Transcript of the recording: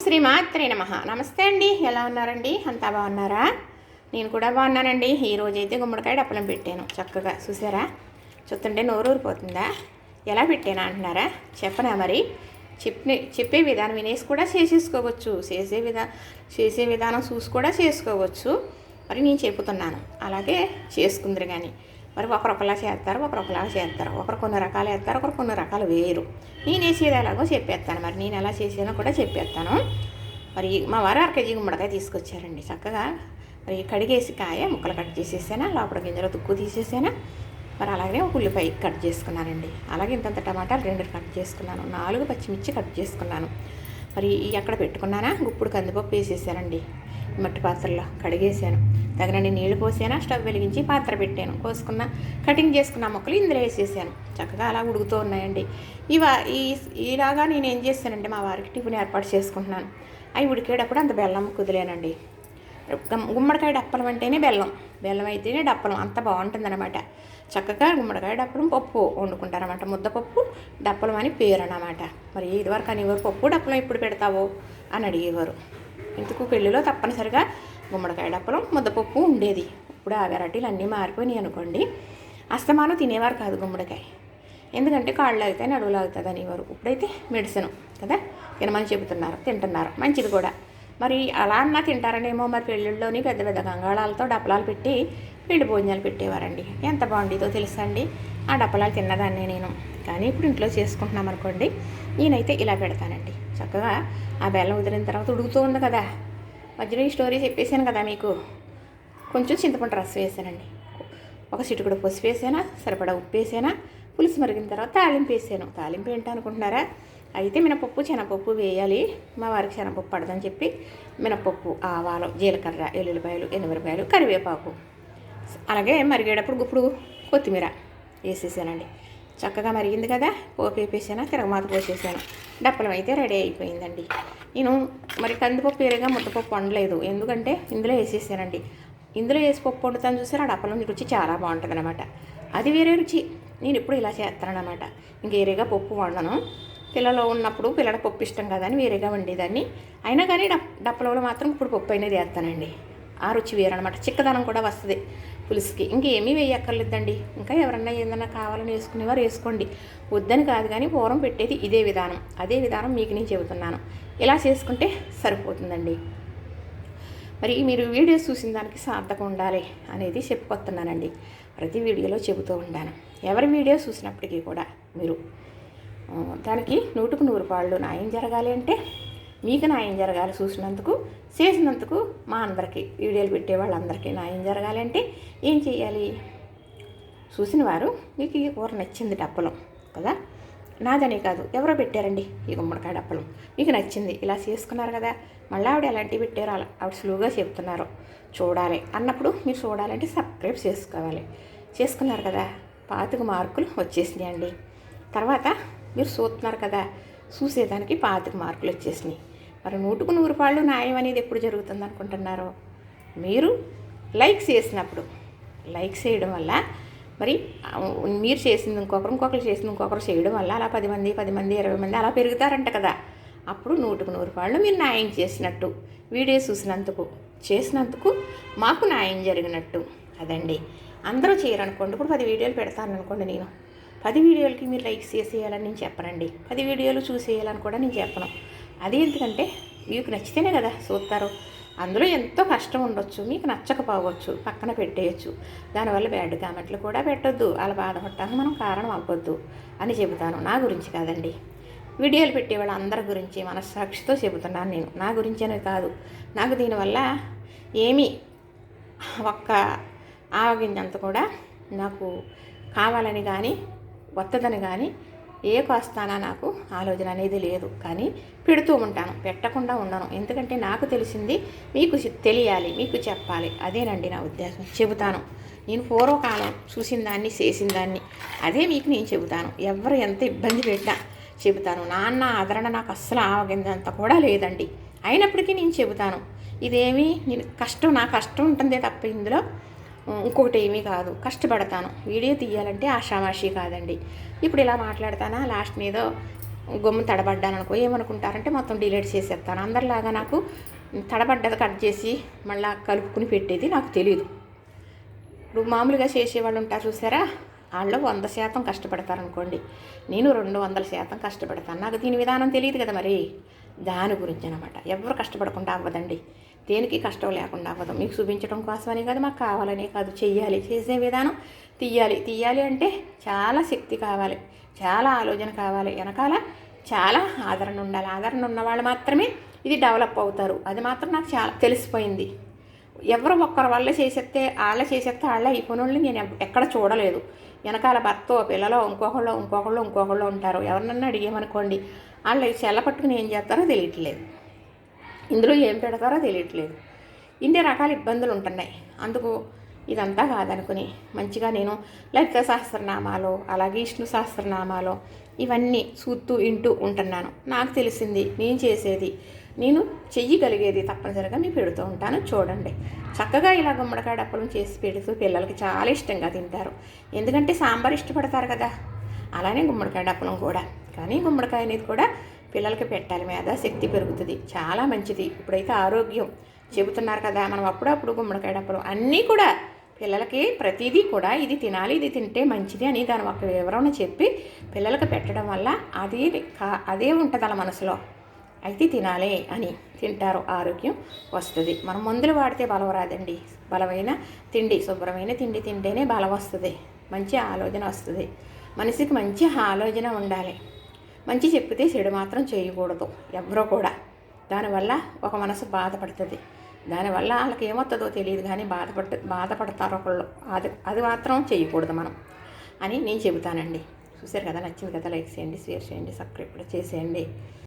శ్రీమాత్రే నమః. నమస్తే అండి, ఎలా ఉన్నారండి? అంతా బాగున్నారా? నేను కూడా బాగున్నానండి. ఈరోజైతే గుమ్మడికాయ డప్పలం పెట్టాను. చక్కగా చూసారా? చూస్తుంటే నోరు ఊరిపోతుందా? ఎలా పెట్టానా అంటున్నారా? చెప్పనా మరి? చెప్పే విధానం వినేసి కూడా చేసేసుకోవచ్చు. చేసే విధానం చూసి కూడా చేసుకోవచ్చు. మరి నేను చెబుతున్నాను, అలాగే చేసుకుందరు. కానీ మరి ఒకరొకలా చేస్తారు, ఒకరొకలా చేస్తారు. ఒకరు కొన్ని రకాలు వేస్తారు, ఒకరు కొన్ని రకాలు వేయరు. నేను వేసేది ఎలాగో చెప్పేస్తాను. మరి నేను ఎలా చేసానో కూడా చెప్పేస్తాను. మరి మా వారు 1 కేజీ గుమ్మడికాయ తీసుకొచ్చారండి. చక్కగా మరి కడిగేసి కాయ ముక్కలు కట్ చేసేసానా, లోపల గింజలు తుక్కు తీసేసానా. మరి అలాగే ఒక ఉల్లిపాయ కట్ చేసుకున్నానండి. అలాగే ఇంతంత టమాటాలు 2 కట్ చేసుకున్నాను. 4 పచ్చిమిర్చి కట్ చేసుకున్నాను. మరి ఎక్కడ పెట్టుకున్నానా, గుప్పుడు కందిపప్పు వేసేసానండి. మట్టి పాత్రలో కడిగేసాను. తగినన్ని నీళ్లు పోసాను. స్టవ్ వెలిగించి పాత్ర పెట్టాను. కటింగ్ చేసుకున్న ముక్కలు ఇందులో వేసేసాను. చక్కగా అలా ఉడుకుతూ ఉన్నాయండి. ఇలాగా నేను ఏం చేస్తానంటే మా వారికి టిఫిన్ ఏర్పాటు చేసుకుంటున్నాను. అవి ఉడికేటప్పుడు అంత బెల్లం కుదిలేనండి. గుమ్మడికాయ డప్పలం అంటేనే బెల్లం అయితేనే డప్పలం అంత బాగుంటుందన్నమాట. చక్కగా గుమ్మడికాయ డప్పలం పప్పు వండుకుంటారన్నమాట. ముద్దపప్పు డప్పలం అని పేరు అన్నమాట. మరి ఇదివరకు అనేవారు పప్పు డప్పలం ఎప్పుడు పెడతావో అని అడిగేవారు. ఇందుకు పెళ్ళిలో తప్పనిసరిగా గుమ్మడికాయ డప్పలం ముద్దపప్పు ఉండేది. ఇప్పుడు ఆ వెరైటీలు అన్నీ మారిపోయినాయి అనుకోండి. అస్తమానం తినేవారు కాదు గుమ్మడికాయ. ఎందుకంటే కాళ్ళు లాగుతాయి, నడువులు లాగుతుంది అనేవారు. ఇప్పుడైతే మెడిసిన్ కదా, తినమని చెబుతున్నారు, తింటున్నారు, మంచిది కూడా. మరి అలా అన్నా తింటారనేమో. మరి పెళ్ళిళ్ళలోని పెద్ద పెద్ద గంగాళాలతో డప్పలాలు పెట్టి పిండి భోజనాలు పెట్టేవారండి. ఎంత బాగుండేదో తెలుసా అండి ఆ డప్పలాలు తిన్నదాన్ని నేను. కానీ ఇప్పుడు ఇంట్లో చేసుకుంటున్నాం అనుకోండి, నేనైతే ఇలా పెడతానండి. చక్కగా ఆ బెల్లం ఉదిరిన తర్వాత ఉడుకుతూ ఉంది కదా, మధ్యలో ఈ స్టోరీ చెప్పేశాను కదా మీకు. కొంచెం చింతపండు రసం వేసానండి. ఒక చిటికెడు పసుపు వేసానా, సరిపడా ఉప్పు వేసానా. పులుసు మరిగిన తర్వాత తాలింపు వేసాను. తాలింపు ఏంటో అనుకుంటున్నారా? అయితే మినపప్పు శనగపప్పు వేయాలి. మా వారికి శనగపప్పు పడదని చెప్పి మినపప్పు, ఆవాలు, జీలకర్ర, ఎల్లుల్లిపాయలు, ఎనిమిరపాయలు, కరివేపాకు, అలాగే మరిగేటప్పుడు ఇప్పుడు కొత్తిమీర వేసేసానండి. చక్కగా మరిగింది కదా, పోపు వేపేసాను, తిరగమాత పోసేసాను. డప్పలం అయితే రెడీ అయిపోయిందండి. నేను మరి కందిపప్పు వేరేగా ముద్దపప్పు వండలేదు, ఎందుకంటే ఇందులో వేసేసానండి. ఇందులో వేసి పప్పు వండుతాను చూసారు, ఆ డప్పలం రుచి చాలా బాగుంటుంది అనమాట. అది వేరే రుచి. నేను ఇప్పుడు ఇలా చేస్తానన్నమాట. ఇంక వేరేగా పప్పు వండను. పిల్లలు ఉన్నప్పుడు పిల్లల పప్పు ఇష్టం కదా అని వేరేగా వండేదాన్ని. అయినా కానీ డప్పలలో మాత్రం ఇప్పుడు పప్పు అనేది వేస్తానండి. ఆ రుచి వేరనమాట. చిక్కదనం కూడా వస్తుంది పులుసుకి. ఇంకేమీ వేయక్కర్లేదండి. ఇంకా ఎవరన్నా ఏదన్నా కావాలని వేసుకునేవారు వేసుకోండి, వద్దని కాదు. కానీ పూర్వం పెట్టేది ఇదే విధానం. అదే విధానం మీకు నేను చెబుతున్నాను. ఇలా చేసుకుంటే సరిపోతుందండి. మరి మీరు వీడియోస్ చూసిన దానికి సార్థకం ఉండాలి అనేది చెప్పుకొస్తున్నానండి. ప్రతి వీడియోలో చెబుతూ ఉంటాను. ఎవరి వీడియో చూసినప్పటికీ కూడా మీరు దానికి 100కు 100 పాళ్ళు న్యాయం జరగాలి అంటే మీకు న్యాయం జరగాలి. చూసినందుకు, చేసినందుకు మా అందరికీ, వీడియోలు పెట్టే వాళ్ళందరికీ న్యాయం జరగాలి అంటే ఏం చేయాలి? చూసిన వారు మీకు ఈ కూర నచ్చింది డప్పలం కదా, నాదనే కాదు ఎవరో పెట్టారండి ఈ గుమ్మడికాయ డప్పలం, మీకు నచ్చింది, ఇలా చేసుకున్నారు కదా, మళ్ళీ ఆవిడ ఎలాంటివి పెట్టారో ఆవిడ సులువుగా చెప్తున్నారు చూడాలి అన్నప్పుడు మీరు చూడాలంటే సబ్స్క్రైబ్ చేసుకోవాలి. చేసుకున్నారు కదా, 25 మార్కులు వచ్చేసినాయండి. తర్వాత మీరు చూస్తున్నారు కదా, చూసేదానికి 25 మార్కులు వచ్చేసినాయి. మరి 100కు 100 పాళ్ళు న్యాయం అనేది ఎప్పుడు జరుగుతుంది అనుకుంటున్నారు? మీరు లైక్స్ చేసినప్పుడు. లైక్స్ చేయడం వల్ల మరి మీరు చేసింది ఇంకొకరు చేసింది ఇంకొకరు చేయడం వల్ల అలా 10 మంది 20 మంది అలా పెరుగుతారంట కదా. అప్పుడు 100కు 100 పాళ్ళు మీరు న్యాయం చేసినట్టు, వీడియో చేసినందుకు మాకు న్యాయం జరిగినట్టు అదండి. అందరూ చేయరనుకోండి. ఇప్పుడు 10 వీడియోలు పెడతాను అనుకోండి, నేను 10 వీడియోలకి మీరు లైక్స్ చేసేయాలని నేను చెప్పనండి. 10 వీడియోలు చూసేయాలని కూడా నేను చెప్పను. అది ఎందుకంటే మీకు నచ్చితేనే కదా చూస్తారు. అందులో ఎంతో కష్టం ఉండొచ్చు, మీకు నచ్చకపోవచ్చు, పక్కన పెట్టేయచ్చు. దానివల్ల బ్యాడ్ కామెంట్లు కూడా పెట్టొద్దు. అలా బాధపడటానికి మనం కారణం అవ్వద్దు అని చెబుతాను. నా గురించి కాదండి, వీడియోలు పెట్టేవాళ్ళు అందరి గురించి మనస్సాక్షితో చెబుతున్నాను నేను. నా గురించి అనేది కాదు. నాకు దీనివల్ల ఏమీ ఒక్క ఆవగింజంత కూడా నాకు కావాలని కానీ వత్తదని కానీ ఏ కోస్తానా నాకు ఆలోచన అనేది లేదు. కానీ పెడుతూ ఉంటాను, పెట్టకుండా ఉండను. ఎందుకంటే నాకు తెలిసింది మీకు తెలియాలి, మీకు చెప్పాలి. అదేనండి నా ఉద్దేశం. చెబుతాను నేను పూర్వకాలం చూసిన దాన్ని, చేసిన దాన్ని, అదే మీకు నేను చెబుతాను. ఎవరు ఎంత ఇబ్బంది పెట్టా చెబుతాను. నాన్న ఆదరణ నాకు అస్సలు ఆవగిందంత కూడా లేదండి. అయినప్పటికీ నేను చెబుతాను. ఇదేమీ నా కష్టం ఉంటుందే తప్ప ఇందులో ఇంకొకటి ఏమీ కాదు. కష్టపడతాను. వీడియో తీయాలంటే ఆషామాషి కాదండి. ఇప్పుడు ఇలా మాట్లాడతానా, లాస్ట్ మీద గమ్ము తడబడ్డాను అనుకో ఏమనుకుంటారంటే మొత్తం డిలీట్ చేసేస్తాను. అందరిలాగా నాకు తడబడ్డది కట్ చేసి మళ్ళీ కలుపుకుని పెట్టేది నాకు తెలియదు. ఇప్పుడు మామూలుగా చేసేవాళ్ళు ఉంటారు చూసారా, వాళ్ళు 100% కష్టపడతారనుకోండి, నేను 200% కష్టపడతాను. నాకు దీని విధానం తెలియదు కదా, మరి దాని గురించి అనమాట. ఎవరు కష్టపడకుండా అవ్వదండి, దేనికి కష్టం లేకుండా అవ్వదు. మీకు చూపించడం కోసమని కాదు, మాకు కావాలనే కాదు, చెయ్యాలి, చేసే విధానం తీయాలి అంటే చాలా శక్తి కావాలి, చాలా ఆలోచన కావాలి, వెనకాల చాలా ఆదరణ ఉండాలి. ఆదరణ ఉన్న వాళ్ళు మాత్రమే ఇది డెవలప్ అవుతారు. అది మాత్రం నాకు చాలా తెలిసిపోయింది. ఎవరు ఒక్కరి వల్ల చేసేస్తే వాళ్ళ అయిపోయిన వాళ్ళని నేను ఎక్కడ చూడలేదు. వెనకాల భర్తో పిల్లలో ఇంకొకళ్ళు ఉంటారు. ఎవరినన్నా అడిగేమనుకోండి, వాళ్ళు చెల్ల పట్టుకుని ఏం చేస్తారో తెలియట్లేదు, ఇందులో ఏం పెడతారో తెలియట్లేదు. ఇన్ని రకాల ఇబ్బందులు ఉంటున్నాయి. అందుకు ఇదంతా కాదనుకుని మంచిగా నేను లలిత సహస్రనామాలు, అలాగే విష్ణు సహస్రనామాలు ఇవన్నీ చూస్తూ వింటూ ఉంటున్నాను. నాకు తెలిసింది, నేను చేసేది, నేను చెయ్యగలిగేది తప్పనిసరిగా మీకు పెడుతూ ఉంటాను. చూడండి, చక్కగా ఇలా గుమ్మడికాయ డప్పలం చేసి పెడుతూ పిల్లలకి చాలా ఇష్టంగా తింటారు. ఎందుకంటే సాంబార్ ఇష్టపడతారు కదా, అలానే గుమ్మడికాయ డప్పలం కూడా. కానీ గుమ్మడికాయ అనేది కూడా పిల్లలకి పెట్టాలి, మేధాశక్తి పెరుగుతుంది, చాలా మంచిది. ఇప్పుడైతే ఆరోగ్యం చెబుతున్నారు కదా, మనం అప్పుడప్పుడు గుమ్మడికాయ డప్పలం అన్నీ కూడా పిల్లలకి ప్రతిదీ కూడా ఇది తినాలి, ఇది తింటే మంచిది అని దాని ఒక వివరణ చెప్పి పిల్లలకు పెట్టడం వల్ల అదే ఉంటుంది అలా మనసులో, అయితే తినాలి అని తింటారు, ఆరోగ్యం వస్తుంది. మనం మందులు వాడితే బలం రాదండి. బలమైన తిండి, శుభ్రమైన తిండి తింటేనే బలం వస్తుంది, మంచి ఆలోచన వస్తుంది. మనిషికి మంచి ఆలోచన ఉండాలి. మంచి చెప్పితే చెడు మాత్రం చేయకూడదు ఎవరో కూడా. దానివల్ల ఒక మనసు బాధపడుతుంది, దానివల్ల వాళ్ళకి ఏమవుతుందో తెలియదు, కానీ బాధపడతారు ఒకళ్ళు. అది మాత్రం చేయకూడదు మనం అని నేను చెబుతానండి. చూశారు కదా, నచ్చింది కదా, లైక్ చేయండి, షేర్ చేయండి, సబ్స్క్రైబ్ కూడా చేసేయండి.